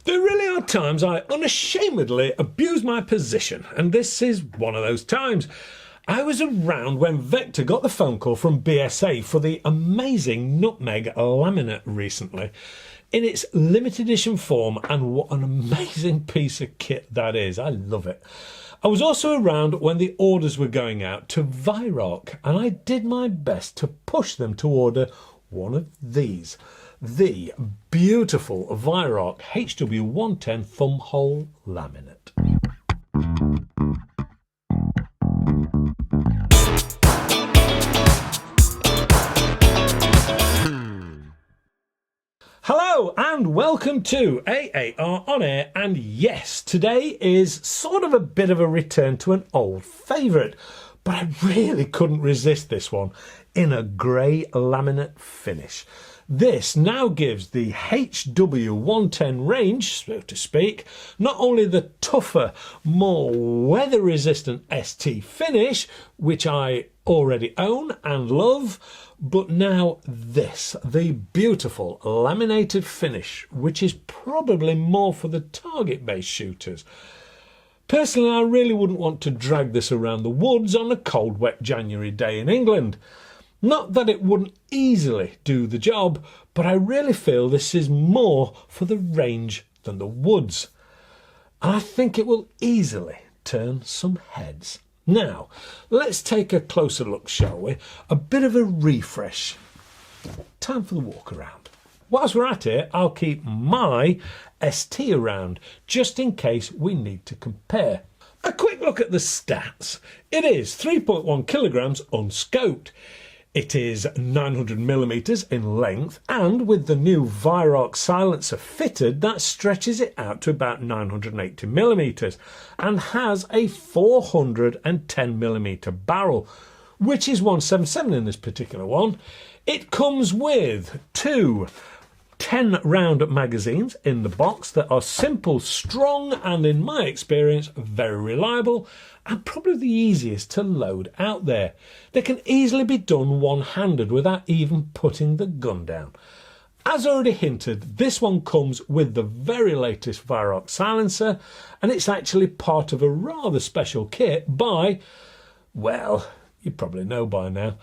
There really are times I unashamedly abuse my position, and this is one of those times. I was around when Vector got the phone call from BSA for the amazing Nutmeg Laminate recently, in its limited edition form, and what an amazing piece of kit that is. I love it. I was also around when the orders were going out to Weihrauch, and I did my best to push them to order one of these. The beautiful Weihrauch HW 110 thumb hole laminate. Hello and welcome to AAR On Air, and yes, today is sort of a bit of a return to an old favourite, but I really couldn't resist this one in a grey laminate finish. This now gives the HW 110 range, so to speak, not only the tougher, more weather-resistant ST finish, which I already own and love, but now this, the beautiful laminated finish, which is probably more for the target-based shooters. Personally, I really wouldn't want to drag this around the woods on a cold, wet January day in England. Not that it wouldn't easily do the job, but I really feel this is more for the range than the woods. And I think it will easily turn some heads. Now, let's take a closer look, shall we? A bit of a refresh. Time for the walk around. Whilst we're at it, I'll keep my ST around, just in case we need to compare. A quick look at the stats. It is 3.1 kilograms unscoped. It is 900mm in length, and with the new Weihrauch silencer fitted, that stretches it out to about 980mm and has a 410mm barrel, which is 177 in this particular one. It comes with two 10-round magazines in the box that are simple, strong, and in my experience, very reliable, and probably the easiest to load out there. They can easily be done one-handed without even putting the gun down. As already hinted, this one comes with the very latest Weihrauch silencer, and it's actually part of a rather special kit by, well, you probably know by now.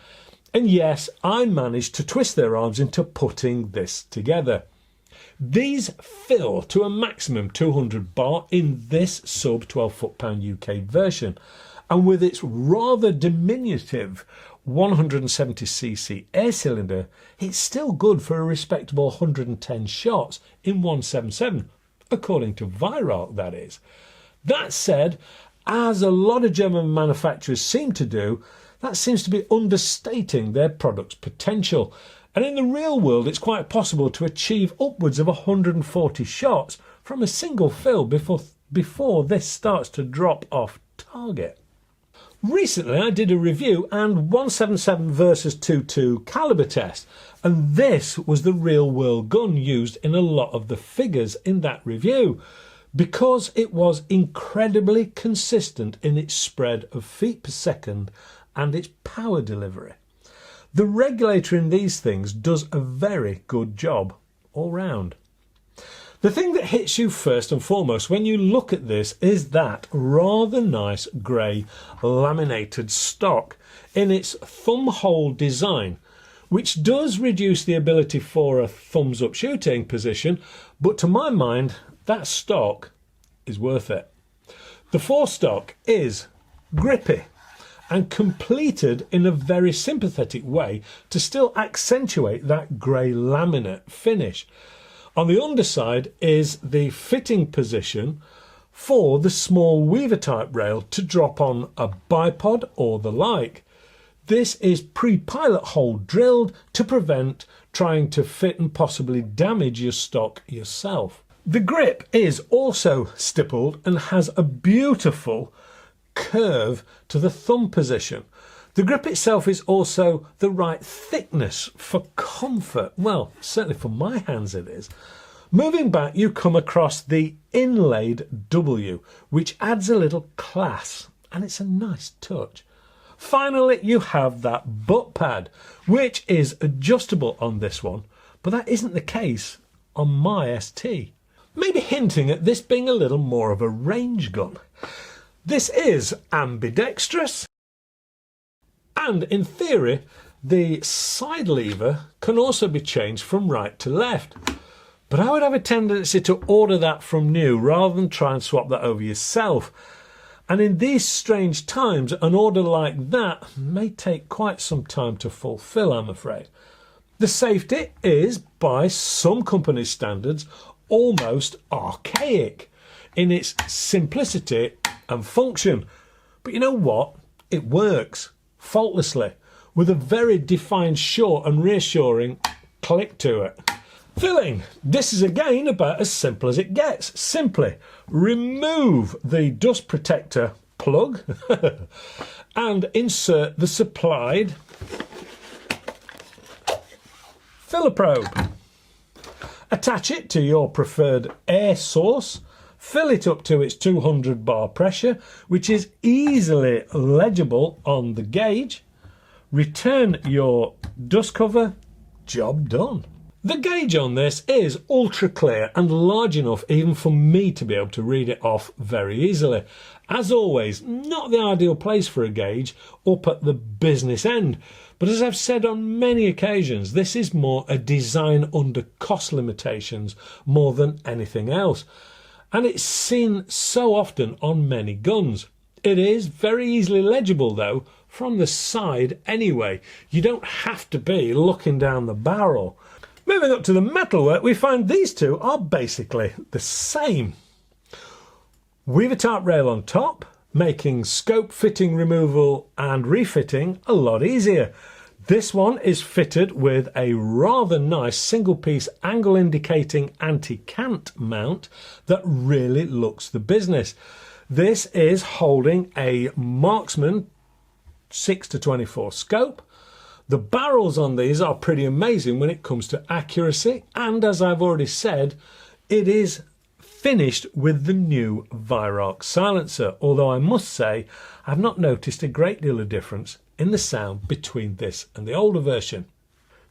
And yes, I managed to twist their arms into putting this together. These fill to a maximum 200 bar in this sub 12 foot-pound UK version, and with its rather diminutive 170cc air cylinder, it's still good for a respectable 110 shots in 177, according to Weihrauch, that is. That said, as a lot of German manufacturers seem to do, that seems to be understating their product's potential. And in the real world, it's quite possible to achieve upwards of 140 shots from a single fill before this starts to drop off target. Recently, I did a review and 177 versus 22 caliber test, and this was the real world gun used in a lot of the figures in that review, because it was incredibly consistent in its spread of feet per second and its power delivery. The regulator in these things does a very good job all round. The thing that hits you first and foremost when you look at this is that rather nice grey laminated stock in its thumb hole design, which does reduce the ability for a thumbs up shooting position, but to my mind that stock is worth it. The forestock is grippy and completed in a very sympathetic way to still accentuate that grey laminate finish. On the underside is the fitting position for the small weaver type rail to drop on a bipod or the like. This is pre-pilot hole drilled to prevent trying to fit and possibly damage your stock yourself. The grip is also stippled and has a beautiful curve to the thumb position. The grip itself is also the right thickness for comfort. Well, certainly for my hands it is. Moving back, you come across the inlaid W, which adds a little class, and it's a nice touch. Finally, you have that butt pad, which is adjustable on this one, but that isn't the case on my ST. maybe hinting at this being a little more of a range gun. This is ambidextrous, and in theory the side lever can also be changed from right to left, but I would have a tendency to order that from new rather than try and swap that over yourself. And in these strange times, an order like that may take quite some time to fulfill, I'm afraid. The safety is, by some companies' standards, almost archaic in its simplicity and function. But you know what? It works faultlessly, with a very defined, short and reassuring click to it. Filling. This is again about as simple as it gets. Simply remove the dust protector plug and insert the supplied filler probe. Attach it to your preferred air source. Fill it up to its 200 bar pressure, which is easily legible on the gauge. Return your dust cover. Job done. The gauge on this is ultra clear and large enough even for me to be able to read it off very easily. As always, not the ideal place for a gauge up at the business end, but as I've said on many occasions, this is more a design under cost limitations more than anything else. And it's seen so often on many guns. It is very easily legible though, from the side anyway. You don't have to be looking down the barrel. Moving up to the metalwork, we find these two are basically the same. Weaver tarp rail on top, making scope fitting removal and refitting a lot easier. This one is fitted with a rather nice single piece angle indicating anti-cant mount that really looks the business. This is holding a Marksman 6-24 scope. The barrels on these are pretty amazing when it comes to accuracy, and as I've already said, it is finished with the new Weihrauch silencer, although I must say I've not noticed a great deal of difference in the sound between this and the older version.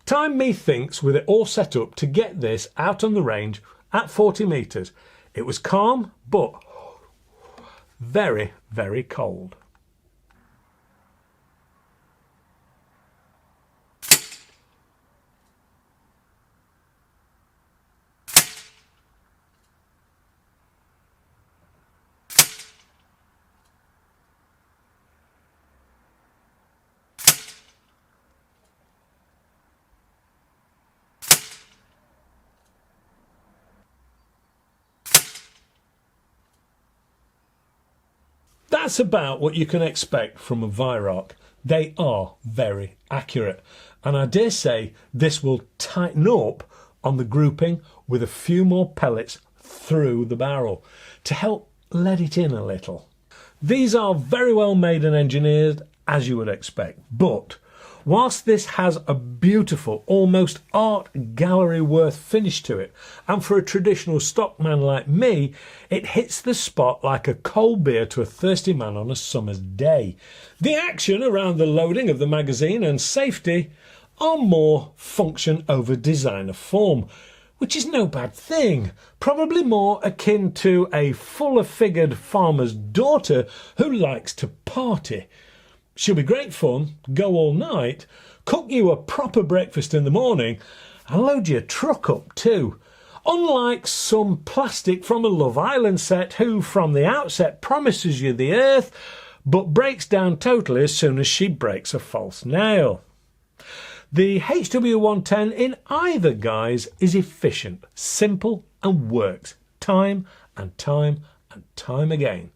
Time methinks with it all set up to get this out on the range at 40 metres. It was calm but very, very cold. That's about what you can expect from a Weihrauch. They are very accurate, and I dare say this will tighten up on the grouping with a few more pellets through the barrel to help let it in a little. These are very well made and engineered, as you would expect, but whilst this has a beautiful, almost art gallery worth finish to it, and for a traditional stockman like me, it hits the spot like a cold beer to a thirsty man on a summer's day. The action around the loading of the magazine and safety are more function over designer form, which is no bad thing, probably more akin to a fuller-figured farmer's daughter who likes to party. She'll be great fun, go all night, cook you a proper breakfast in the morning, and load your truck up too. Unlike some plastic from a Love Island set who from the outset promises you the earth, but breaks down totally as soon as she breaks a false nail. The HW110 in either guise is efficient, simple and works time and time and time again.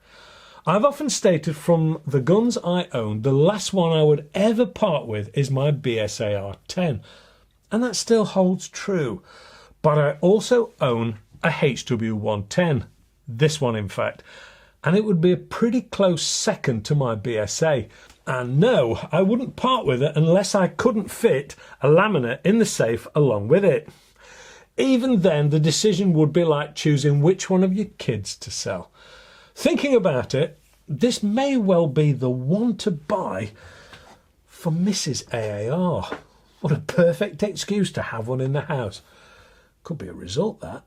I've often stated from the guns I own, the last one I would ever part with is my BSAR-10, and that still holds true. But I also own a HW110, this one in fact, and it would be a pretty close second to my BSA. And no, I wouldn't part with it unless I couldn't fit a laminate in the safe along with it. Even then, the decision would be like choosing which one of your kids to sell. Thinking about it, this may well be the one to buy for Mrs. AAR. What a perfect excuse to have one in the house. Could be a result, that.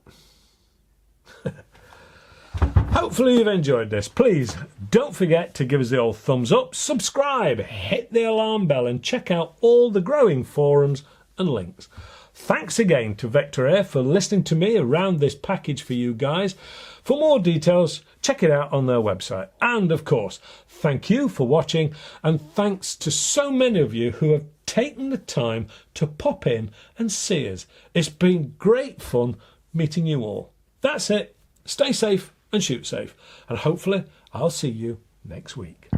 Hopefully you've enjoyed this. Please don't forget to give us the old thumbs up, subscribe, hit the alarm bell and check out all the growing forums and links. Thanks again to Vector Air for listening to me around this package for you guys. For more details, check it out on their website. And of course, thank you for watching, and thanks to so many of you who have taken the time to pop in and see us. It's been great fun meeting you all. That's it. Stay safe and shoot safe, and hopefully I'll see you next week.